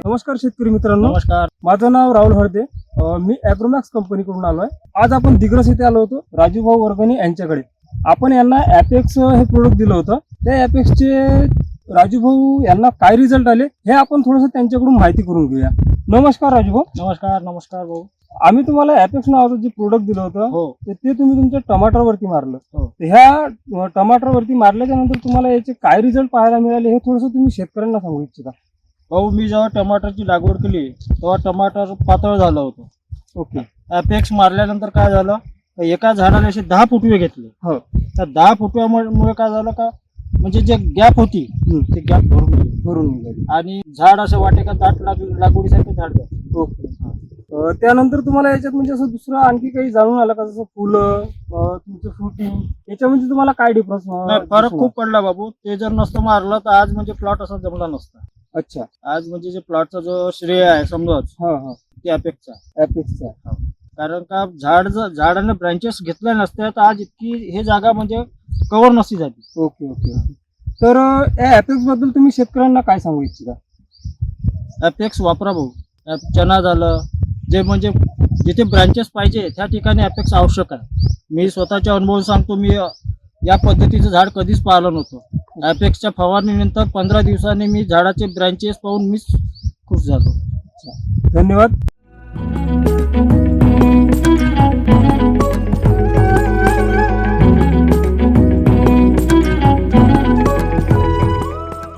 नमस्कार शेतकरी मित्रांनो, नमस्कार. माझं नाव राहुल हळदे. मी ॲग्रोमॅक्स कंपनीकडून आलोय. आज आपण दिग्रस इथे आलो होतो राजूभाऊ वर्गणी यांच्याकडे. आपण यांना ॲपेक्स हे प्रोडक्ट दिलं होतं. त्या ॲपेक्सचे राजूभाऊ यांना काय रिझल्ट आले हे आपण थोडंसं त्यांच्याकडून माहिती करून घेऊया. नमस्कार राजूभाऊ. नमस्कार भाऊ. आम्ही तुम्हाला ॲपेक्स नावाचं जे प्रोडक्ट दिलं होतं हो ते तुम्ही तुमच्या टमाटरवरती मारलं. हो. तर ह्या टमाटरवरती मारल्याच्या नंतर तुम्हाला याचे काय रिझल्ट पाहायला मिळाले हे थोडंसं तुम्ही शेतकऱ्यांना सांगू इच्छिता? भाऊ, मी जेव्हा टमाटरची लागवड केली तेव्हा टमाटर पातळ झालं होतं. ओके. ॲपेक्स मारल्यानंतर काय झालं, एका झाडाला असे 10 फुटवे घेतले. हो. त्या 10 फुटव्यामुळे काय झालं का, म्हणजे जे गॅप होती ते गॅप भरून निघाली आणि झाड असं वाटे का दाट लागवडीसारखं झाड झालं. ओके. त्यानंतर तुम्हाला याच्यात म्हणजे असं दुसरं आणखी काही जाणून आलं का, जसं फुलं, तुमचं फ्रुटिंग, याच्यामध्ये तुम्हाला काय डिफरन्स? नाही, फरक खूप पडला बाबू. ते जर नसतं मारलं तर आज म्हणजे प्लॉट असा जमला नसता. अच्छा. आज म्हणजे जे प्लॉटचा जो श्रेय आहे समजा ते ॲपेक्सचा. ॲपेक्सचा. कारण का झाडाने ब्रँचेस घेतल्या नसत्या तर आज इतकी हे जागा म्हणजे कव्हर नसती झाली. Okay okay. तर या ॲपेक्स बद्दल तुम्ही शेतकऱ्यांना काय सांगू इच्छिता? ॲपेक्स वापरा भाऊ. चना झालं, जे म्हणजे जिथे ब्रँचेस पाहिजे त्या ठिकाणी ॲपेक्स आवश्यक आहे. मी स्वतःच्या अनुभव सांगतो, मी या पद्धतीचं झाड कधीच पाहिलं नव्हतं. ॲपेक्सच्या फवारणीनंतर 15 दिवसांनी मी झाडाचे ब्रँचेस पाहून मीच खुश झालो. धन्यवाद.